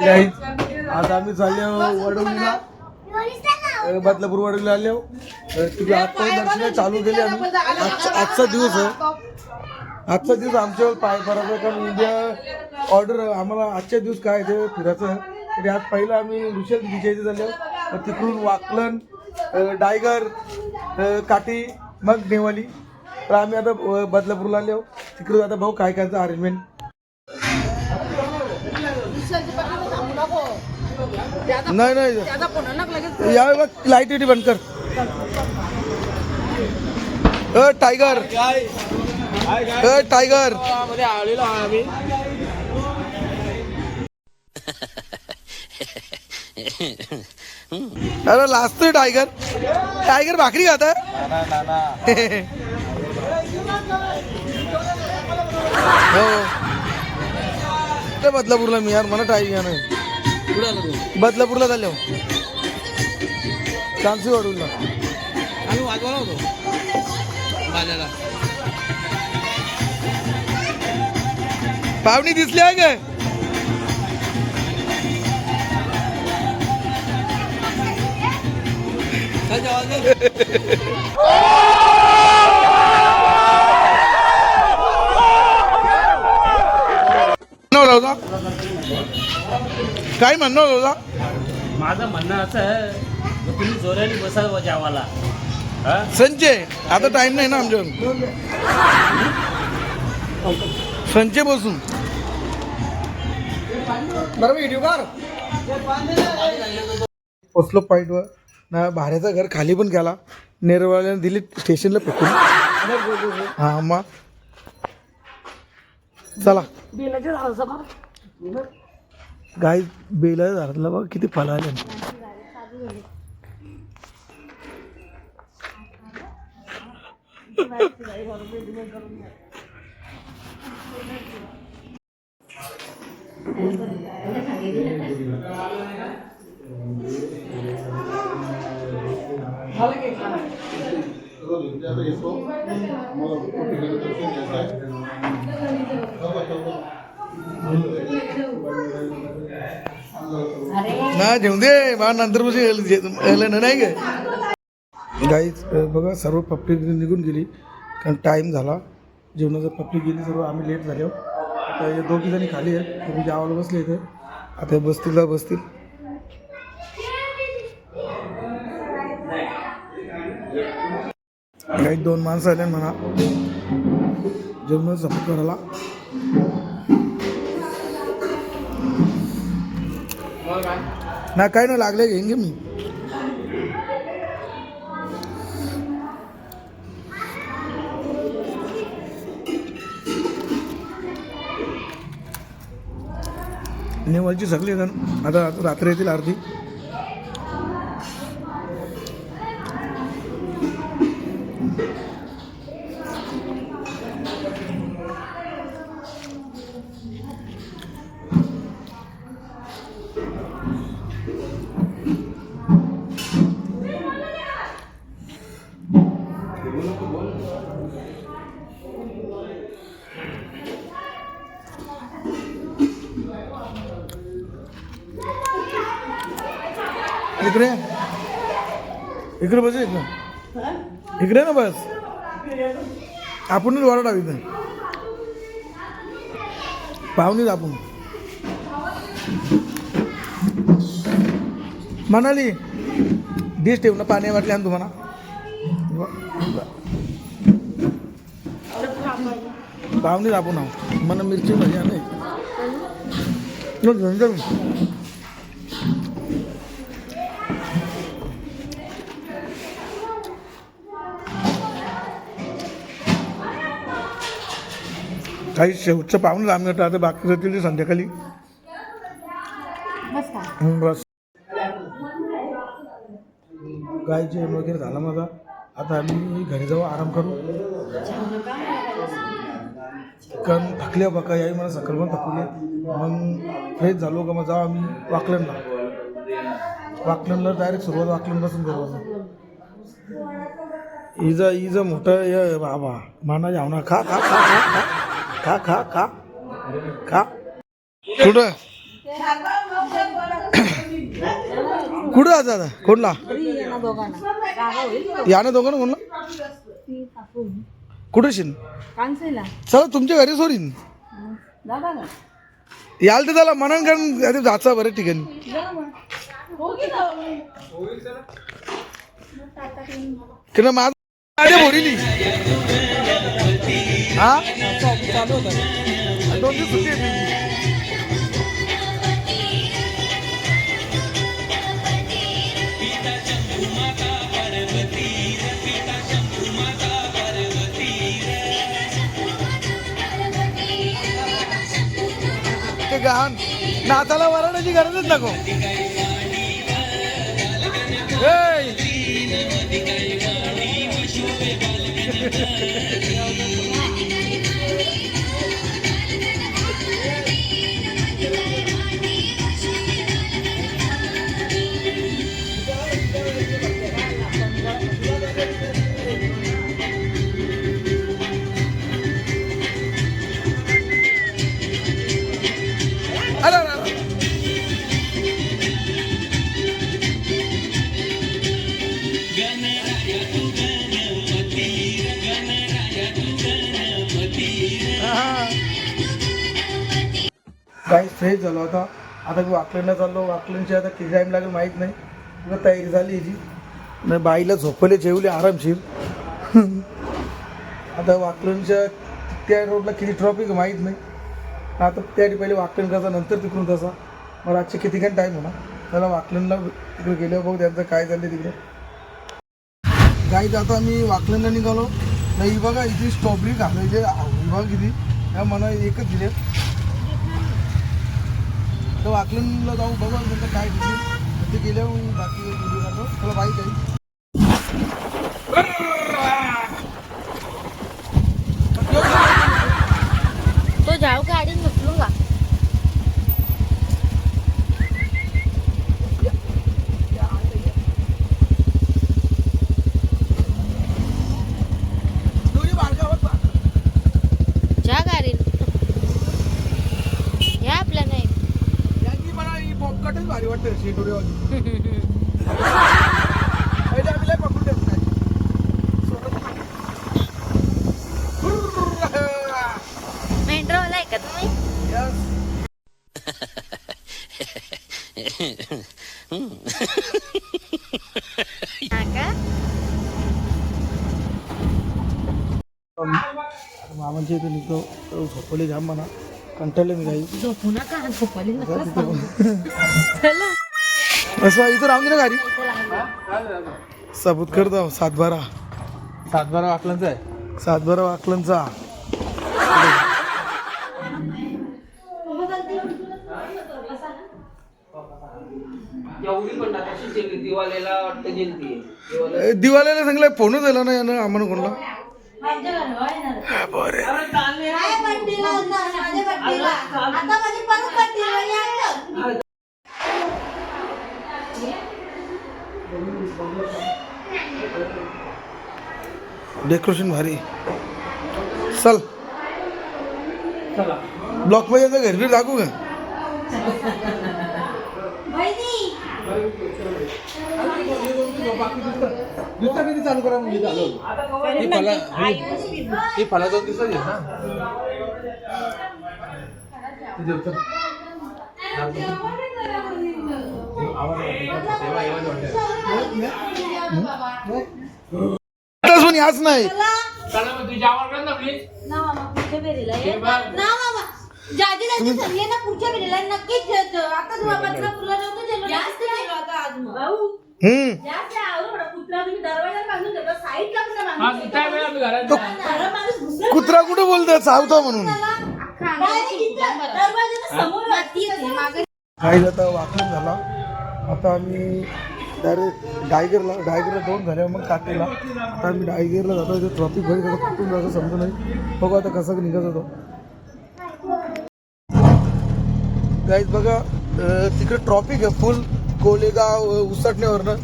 आज आम्ही चालले वडवलीला, बदलापूर वडवलीला आले. तिथे आत्ता दर्शन चालू केले आम्ही. आजचा दिवस आमच्यावर पाय पडायचा, कारण उद्या ऑर्डर आम्हाला आजच्या दिवस काय ते फिरायचं. तरी आज पहिलं आम्ही ऋषल विजयाचे झाले, तिकडून वाकलन, डायगर, काठी, मग नेवाली. तर आम्ही आता बदलापूरला आलो. तिकडून आता भाऊ काय कायचं अरेंजमेंट. नाही या लाईट इटी बंद कर. टायगर टायगर अरे लाजतोय टायगर. टायगर भाकरी खाता. हो बदलापूरला मी यार मला टायगर नाही. बदलापूरला झाले चान्सी वाडूला आम्ही वाजवायला होतो बाजाला. पाहुणी दिसली आहे का? होता काय म्हणणं होता? माझं म्हणणं असं आहे, तुम्ही जोराने बसा जेवायला. संजय आता टाइम नाही ना आमच्यावर. संजय बसून बरोबर व्हिडिओ कर. पोचलो पॉईंटवर ना. भाड्याचं घर खाली पण केला. नेरवाल्याने दिली स्टेशनला फेकून. हा मग चला गाय बेला झाडातला बघ किती फळ आले. ना जेवून दे बा नंतर नाही गे. गाईच बघा सर्व पब्लिक निघून गेली, कारण टाईम झाला जेवणाचा. पब्लिक गेली सर्व, आम्ही लेट झालो. आता हे दोघी जणी खाली आहेत, तुम्ही जेवायला बसले इथे. आता बसतील. काही 2 माणसं आले म्हणा जेवणाचा सपोर्ट करायला. ना काय ना लागले घेईन मी. नेवालची सगळी जण आता रात्री येतील अर्धी. इकडे बस. इकडे ना बस. आपणच वाढा इथं पाहुणीच आपण म्हणाली. डिश ठेव ना पाणी वाटले आणि तुम्हाला पाहुणीच आपण आहो. मला मिरची भाजी नाही. काही शेवटचं पाहून आम्ही आता बाकी जातील संध्याकाळी. बस गाय जेवण वगैरे झाला माझा. आता आम्ही घरी जाऊ, आराम करू. कारण थकल्या बघा याही मला सकाळ पण थकवले. मग फ्रेश झालो का मग जाऊ आम्ही वाकलनला डायरेक्ट सुरुवात वाकलनपासून करू. इजा मोठं बाबा माना जाऊ ना. खा खा खा खा खा खा खा खा. कुठं कुठं आज दादा कोणला या ना दोघांना कोणला कुठं शिन चला तुमच्या घरी सोडीन याल तर त्याला म्हणून कारण जायचं बरं ठिकाणी की ना माझ्या भोरीली हा 2 दिवस सुट्टी आहे. ते गाण नाताला वरण्याची गरजच नको काही फ्रेश झालो होता. आता वाकलंला चाललो. वाकलनची आता किती टाईम लागेल माहीत नाही. तुला तयारी झाली याची नाही. बाईला झोपले जेवले आरामशीर. आता वाकलनच्या त्या रोडला किती ट्रॉफिक माहीत नाही. आता त्यासाठी पहिले वाकलन करायचा नंतर तिकडून तसा मला आजचे किती काय टाईम होणार. त्याला वाकलनला तिकडे गेल्यावर बघू त्यांचं काय चाललं तिकडे. गाईत आता आम्ही वाकलनला निघालो. नाही बघा इथे स्ट्रॉबेरी घालायचे बघा किती या मला एकच दिले. तर वाकलनला जाऊ बघा नंतर काय दिले ते गेल्यावर बाकी करतो. त्याला बाईक आहे तो जाऊ गाडी म्हटलो का जा गाडी या आपल्या नाही पॉपकॉर्नच भारी वाटतं शेटोरीवाली. आम्ही पकडून देत नाही. मेंढरावाला आहे का तुम्ही हा का मामांच्या इथे निघतो झोपले जाम म्हणा कंटाळले मी काही झोपू नका झोपाली चला असं इथं राहून ना गाडी सबूत करतो. 7-12 वाकलांचा आहे. 7-12 वाकलनचा. दिवाळीला सांगलं फोनच दिला ना यानं आम्हाला कोणला. बरे डेकोरेशन भारी. चल ब्लॉक मध्ये घरी टाकू का किती चालू करा म्हणजे झालं. ही फला 2 दिवसात येईल ना. पण याच नाही कुत्रा कुठं बोलतोय चावता म्हणून. काही आता वाकून झाला. आता आम्ही डायरेक्ट डायगरला 2 झाल्यावर मग काटेला. आता आम्ही डायगरला जातो. इथे ट्रॉफिक भरी जातो. कुठून जायचं समजून नाही. बघू आता कसं निघत होतो. गाईज बघा तिकडे ट्रॉफिक आहे फुल. कोलेगाव उसटण्यावरनं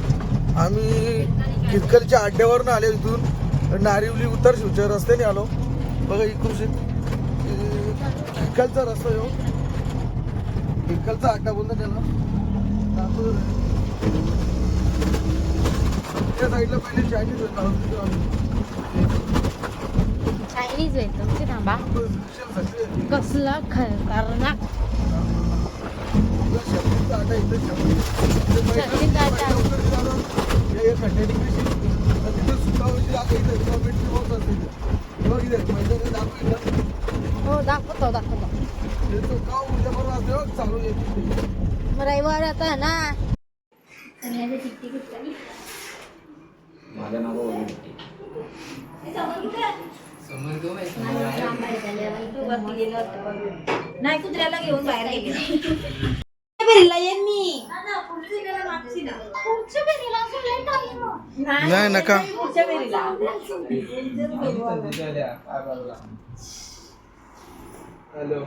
आम्ही किरकलच्या अड्ड्यावरनं आले. इथून नारिवली उत्तर शिवच्या रस्त्याने आलो. बघा इकडून किरकलचा रस्ता येऊ इकडचा आटा बोलतो त्याला. त्या साईडला पहिले चायनीज होता. चायनीज आहे तुमची थांबा. कसला खतरनाक हो दाखवतो मग रविवार आता ना. नाही कुत्र्याला घेऊन बाहेर गेले. फेरीला येईन मी. नाही नका. पुढच्या फेरीला. हॅलो.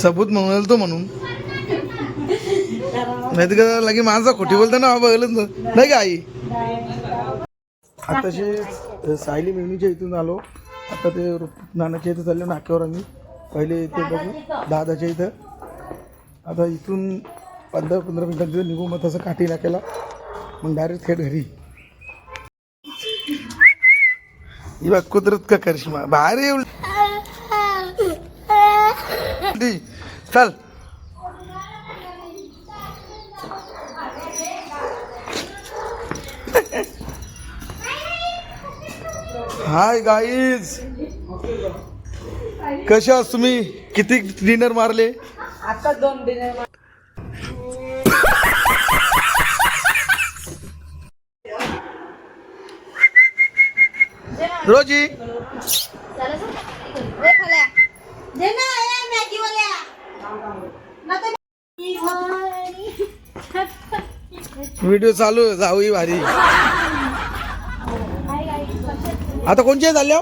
सबूत म्हणून तो म्हणून नाही तर लगे माझा खोटी बोलतो ना बघलं नाही का आई. आताशी सायली मेवणीच्या इथून आलो. आता ते नानाच्या इथं चाललो नाक्यावर आम्ही. पहिले इथे बघू दादाच्या इथं. आता इथून 15 मिनिटात तिथं निघू. मग तसं काठी नाक्याला मग डायरेक्ट थेट घरी. ही बघ कुदरत का करिश्मा बाहेर येऊ. चल हाय गाईज, कसे आहात तुम्ही? किती डिनर मारले? आता 2 डिनर. रोजी व्हिडिओ चालू जाऊ भारी. आता कोणचे झाले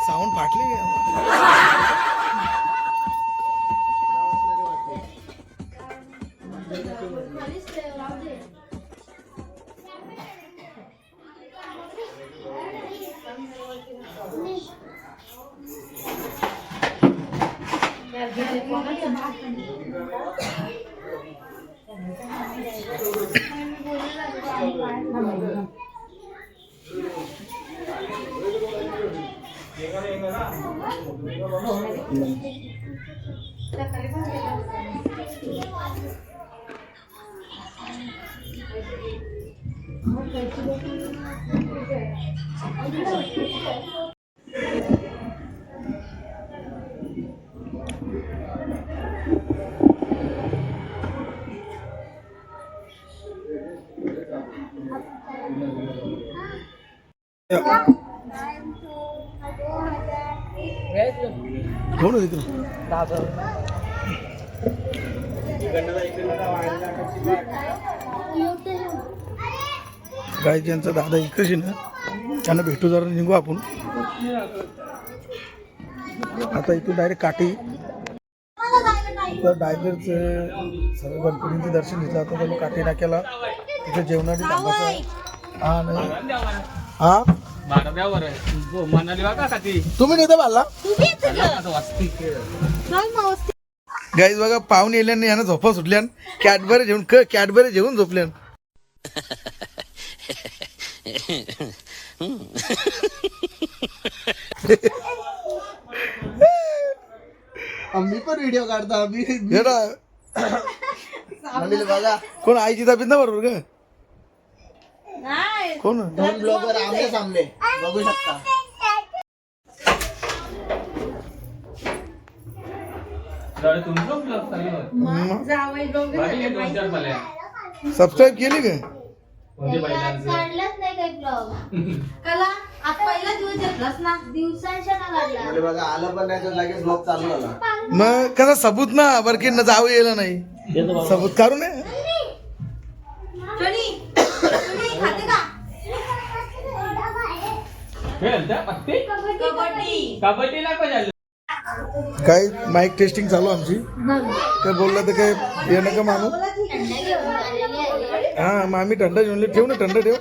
साऊंड फाटले कोण होते तू? गाय ज्यांचा दादा इकडे ना त्यांना भेटू जरा निघू आपण. आता इथून डायरेक्ट काठी डायगरचं सर्व गणपतींचं दर्शन घेतलं. आता त्याला काठी नाक्याला तिथे जेवणाची थांबायचं. हा तुम्ही नेता बाला गाईज बघा पाहुणे येल्याने यानं झोपा सुटल्यान. कॅडबरी जेवून झोपल्यान. आम्ही पण व्हिडिओ काढतो. आम्ही बघा कोण आईची तब्येत ना बरोबर का कोण ब्लॉगर आमने सामने बघू शकता. सबस्क्राईब केली का? काढलाच नाही काही ब्लॉग. कला आज पहिला दिवस घेतलास ना. दिवसांच्या ना काढला. बघा आलं पण नाही तर लगेच ब्लॉग चालू झाला. मग कसं सबूत ना बरकी न जावं येलं नाही. सबूत काढू नये. खाते का? खेळता पत्ते कबड्डी नको झालं काय माईक टेस्टिंग चालू आमची काय बोलला तर काय हे नका मानू थंड घेऊन आलेली आहे. हा मग आम्ही थंड जेवण ठेव ना थंड ठेव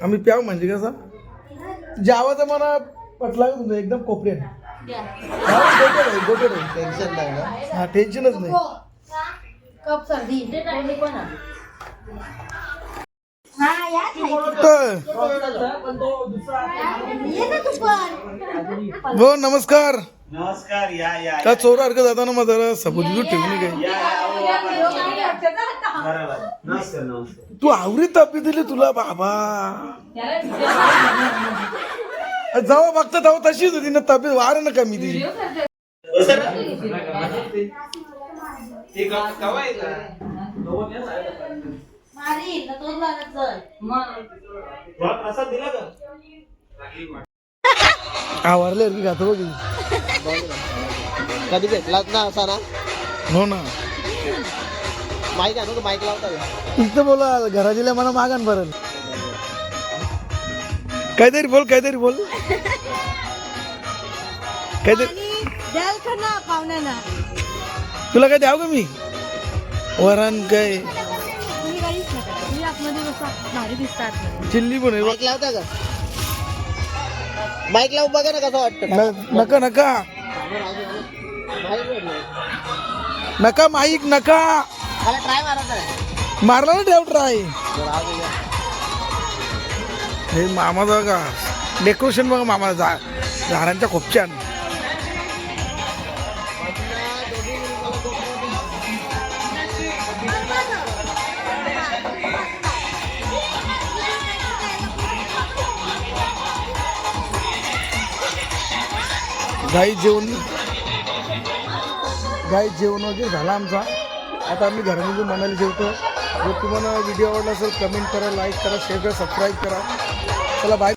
आम्ही प्याव म्हणजे कसा जावाचा मला पटला का तुमचा एकदम कोपऱ्यात गोटे टेन्शन नाही ना. हा टेन्शनच नाही कप सर्दी हा या खायचं. तर ये ना तू पण हो नमस्कार नमस्कार या का चोरासारखं जाताना मग जरा सबूत ठेवून काय बरोबर नमस्कार नमस्कार तू आवरी तापी दिली तुला बाबा जाऊ बघता जाऊ तशीच होती ना तब्येत वार ना कमी तिची मारी ना तोच लागत चल. प्रसाद दिला का आवरले की खातो बघ कधी भेटलाच ना असा ना हो ना माईक आणू का माईक लावता का? इथं बोला घराजीला मला मागान भरल काहीतरी बोल काहीतरी द्याल का ना पाहुण्यांना तुला काय द्याव का मी वरण काय तुम्ही काहीच नका तुम्ही आतमध्ये बसा भारी दिसतात चिल्ली पण आहे माईक लावता का माईक लावून बघा ना कसं वाटतं नका नका माईक भेटलं. नका माईक नका मला ट्राय मारायचा आहे. मारला ना ठेव ट्राय बरं, राहू दे. हे मामाचं का डेकोरेशन बघा मामा झाडांच्या खोपच्यान गाई जेवण वगैरे झाला आमचा आता आम्ही घरामध्ये मनाली जेवतो जर तुम्हाला व्हिडिओ आवडला असेल कमेंट करा लाईक करा शेअर करा सबस्क्राईब करा चला बाय